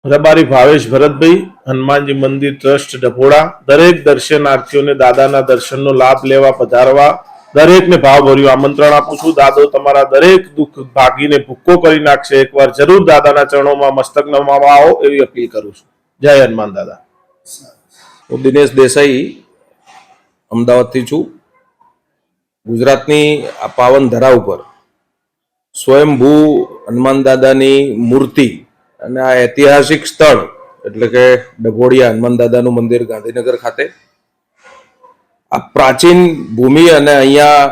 રબારી ભાવેશ ભરતભાઈ, હનુમાનજી મંદિર ટ્રસ્ટ ડભોડા. દરેક દર્શનાર્થીઓને દાદાના દર્શનનો લાભ લેવા પધારવા દરેકને ભાવભર્યું આમંત્રણ આપું છું. દાદો તમારા દરેક દુઃખ ભાગીને ભૂક્કો કરી નાખશે. એકવાર જરૂર દાદાના ચરણોમાં મસ્તક નમાવા આવો એવી અપીલ કરું છું. જય હનુમાન દાદા. હું દિનેશ દેસાઈ અમદાવાદથી છું. ગુજરાતની આ પાવન ધરા ઉપર સ્વયંભૂ હનુમાન દાદાની મૂર્તિ અને આ ઐતિહાસિક સ્થળ એટલે કે ડભોડિયા હનુમાન દાદાનું મંદિર ગાંધીનગર ખાતે આ પ્રાચીન ભૂમિ અને અહીંયા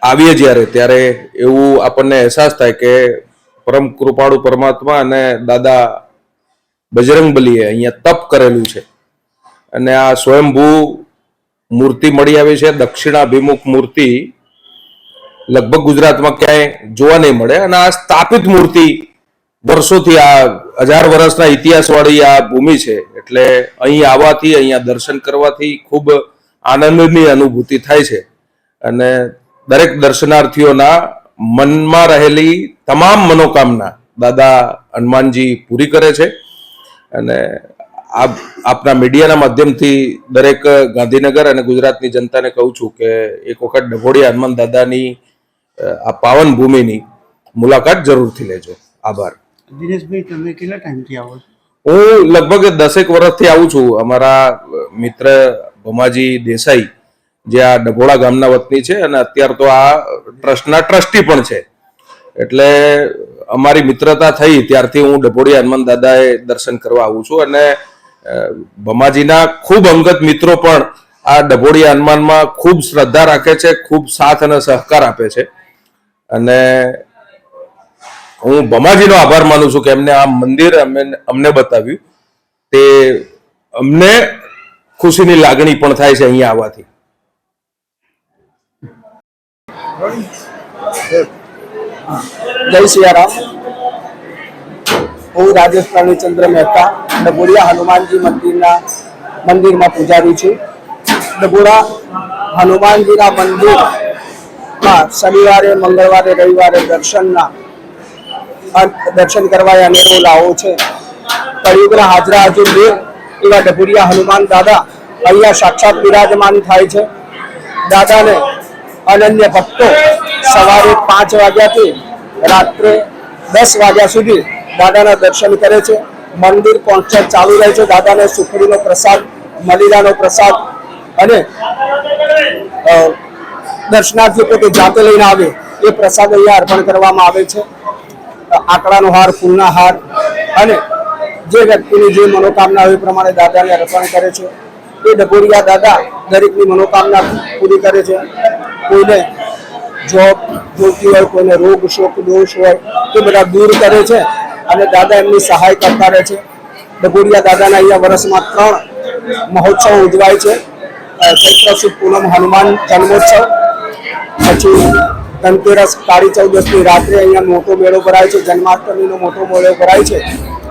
આવીએ જ્યારે ત્યારે એવું આપણને અહેસાસ થાય કે પરમ કૃપાળુ પરમાત્મા અને દાદા બજરંગબલીએ અહીંયા તપ કરેલું છે અને આ સ્વયંભૂ મૂર્તિ મળી આવી છે. દક્ષિણાભિમુખ મૂર્તિ લગભગ ગુજરાતમાં ક્યાંય જોવા નહીં મળે અને આ સ્થાપિત મૂર્તિ વર્ષોથી આ 1000 વર્ષના ઇતિહાસ વાળી આ ભૂમિ છે એટલે અહીં આવવાથી અહીંયા દર્શન કરવાથી ખૂબ આનંદની અનુભૂતિ થાય છે અને દરેક દર્શનાર્થીઓના મનમાં રહેલી તમામ મનોકામના દાદા હનુમાનજી પૂરી કરે છે. અને આપના મીડિયાના માધ્યમથી દરેક ગાંધીનગર અને ગુજરાતની જનતાને કહું છું કે એક વખત ડભોડિયા હનુમાન દાદાની આ પાવન ભૂમિની મુલાકાત જરૂરથી લેજો. આભાર. દિનેશભાઈ, તમે કેટલા ટાઈમથી આવો છો? હું લગભગ 10 વર્ષથી આવું છું. અમારા મિત્ર ભમાજી દેસાઈ જે આ ડભોડા ગામના વતની છે અને અત્યારે તો આ ટ્રસ્ટના ટ્રસ્ટી પણ છે એટલે અમારી મિત્રતા થઈ ત્યારથી હું ડભોડિયા હનુમાન દાદાએ દર્શન કરવા આવું છું અને ભમાજીના ખૂબ અંગત મિત્રો પણ આ ડભોડિયા હનુમાનમાં ખૂબ શ્રદ્ધા રાખે છે, ખૂબ સાથ અને સહકાર આપે છે અને હું ભમાજીનો આભાર માનું છું કે એમને આ મંદિર અમને બતાવ્યું. તે અમને ખુશીની લાગણી પણ થાય છે અહીંયા આવવાથી. જય સિયારામ. હું રાજેશ ચંદ્ર મહેતા ડભોડિયા હનુમાનજી મંદિરમાં પૂજારી છું. ડભોડા હનુમાનજીના મંદિરમાં શનિવારે, મંગળવારે, રવિવારે દર્શન કરવા અનેરો લાવો છે. કળિયુગના હાજરા હજુર દેવ એવા ડભોડિયા હનુમાન દાદા અહીંયા સાક્ષાત બિરાજમાન થાય છે. દાદાને અનન્ય ભક્તો સવારે 5 વાગ્યાથી રાત્રે 10 વાગ્યા સુધી દાદાના દર્શન કરે છે. મંદિર કોન્સર્ટ ચાલુ રહે છે. દાદાને સુખડીનો પ્રસાદ, મલિદાનો પ્રસાદ અને દર્શનાર્થીઓ પોતે જાતે લઈને આવે એ પ્રસાદ અહીંયા અર્પણ કરવામાં આવે છે. આંકડાનો હાર, ફૂલના હાર અને જે વ્યક્તિની જે મનોકામના હોય એ પ્રમાણે દાદાને અર્પણ કરે છે. એ ડભોડિયા દાદા દરેકની મનોકામના પૂરી કરે છે. કોઈને જોબ જોઈતી હોય, કોઈને રોગ શોક દોષ હોય તે બધા દૂર કરે છે અને દાદા એમની સહાય કરતા રહે છે. ડભોડિયા દાદાના અહીંયા વર્ષમાં 3 મહોત્સવ ઉજવાય છે. ચૈત્ર સુદ પૂનમ હનુમાન જન્મોત્સવ, પછી ધનતેરસ, કાળી ચૌદસની રાત્રે અહીંયા મોટો મેળો ભરાય છે. જન્માષ્ટમીનો મોટો મેળો ભરાય છે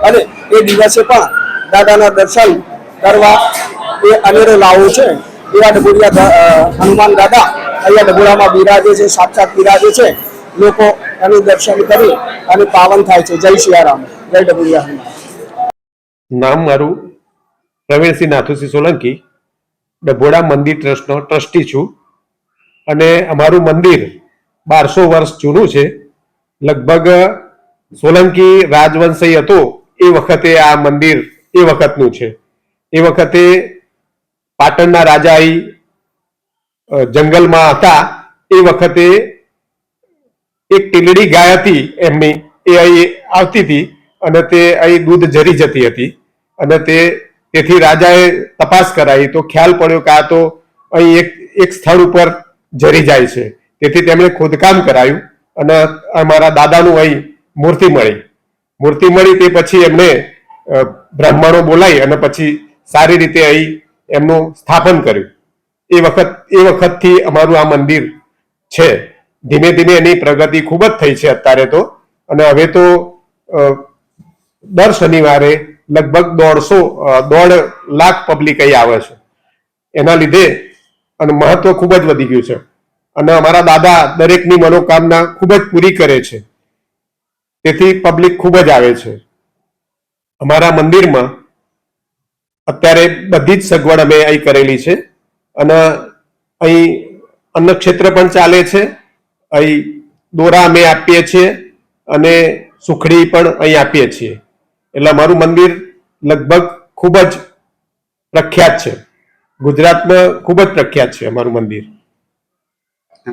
અને એ દિવસે પણ દાદાના દર્શન કરવા એ અનેરો લાવો છે. એવા ડભોડિયા હનુમાન દાદા અહીંયા ડભોડામાં બિરાજે છે, સાક્ષાત બિરાજે છે. લોકો એનું દર્શન કરી અને પાવન થાય છે. જય સિયારામ. જય ડભોડિયા હનુમાન. નામ મારું પ્રવીણસિંહ નાથુસિંહ સોલંકી, ડભોડા મંદિર ટ્રસ્ટનો ટ્રસ્ટી છું અને અમારું મંદિર 1200 વર્ષ જૂનું છે. લગભગ સોલંકી રાજવંશી હતો એ વખતે આ મંદિર એ વખતનું છે. એ વખતે પાટણના રાજા અહીં જંગલમાં હતા એ વખતે એક ટીલડી ગાય હતી એમની, એ અહીં આવતી હતી અને તે અહીં દૂધ ઝરી જતી હતી અને તેથી રાજાએ તપાસ કરાવી તો ખ્યાલ પડ્યો કે આ તો અહીં એક સ્થળ ઉપર ઝરી જાય છે. તેથી તેમણે ખોદકામ કરાયું અને અમારા દાદાનું અહીં મૂર્તિ મળી તે પછી એમણે બ્રાહ્મણો બોલાવી અને પછી સારી રીતે અહીં એમનું સ્થાપન કર્યું. એ વખતથી અમારું આ મંદિર છે. ધીમે ધીમે એની પ્રગતિ ખૂબ જ થઈ છે અત્યારે તો, અને હવે તો દર શનિવારે લગભગ 1.5 લાખ પબ્લિક અહીં આવે છે. એના લીધે અને મહત્વ ખૂબ જ વધી ગયું છે અને અમારા દાદા દરેકની મનોકામના ખૂબ જ પૂરી કરે છે. તેથી પબ્લિક ખૂબ જ આવે છે અમારા મંદિરમાં અત્યારે બધી જ સગવડ અમે અહીં કરેલી છે અને અહીં અન્નક્ષેત્ર પણ ચાલે છે. અહીં દોરા અમે આપીએ છીએ અને સુખડી પણ અહીં આપીએ છીએ. એટલે અમારું મંદિર લગભગ ખૂબ જ પ્રખ્યાત છે. ગુજરાતમાં ખૂબ જ પ્રખ્યાત છે અમારું મંદિર.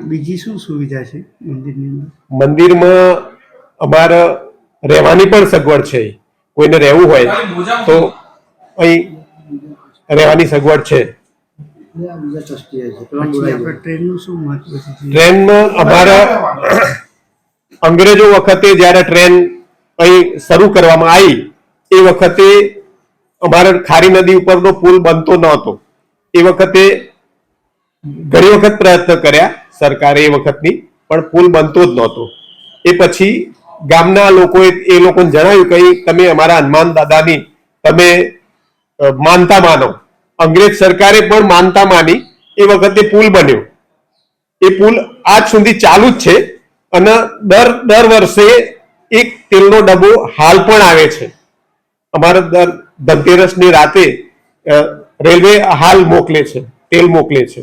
બીજી શું સુવિધા છે મંદિરની અંદર? મંદિરમાં અમારે રહેવાની પણ સગવડ છે. કોઈને રહેવું હોય તો અહીં રહેવાની સગવડ છે. પછી આપણે ટ્રેનનું શું મહત્વ છે? ટ્રેનમાં અમારા અંગ્રેજો વખતે જ્યારે ટ્રેન અહીં શરૂ કરવામાં આવી એ વખતે અમારા ખારી નદી ઉપરનો પુલ બનતો નહોતો. એ વખતે ઘણી વખત પ્રયત્ન કર્યા સરકારે એ વખતની, પણ પુલ બનતો જ નહોતો. એ પછી ગામના લોકોએ એ લોકોને જણાવ્યું કે તમે અમારા હનુમાન દાદાની તમે માનતા માનો. અંગ્રેજ સરકારે પણ માનતા માની. એ વખતે પુલ બન્યો. એ પુલ આજ સુધી ચાલુ જ છે અને દર વર્ષે એક તેલનો ડબ્બો હાલ પણ આવે છે. અમારા દર ધનતેરસની રાતે રેલવે હાલ મોકલે છે, તેલ મોકલે છે.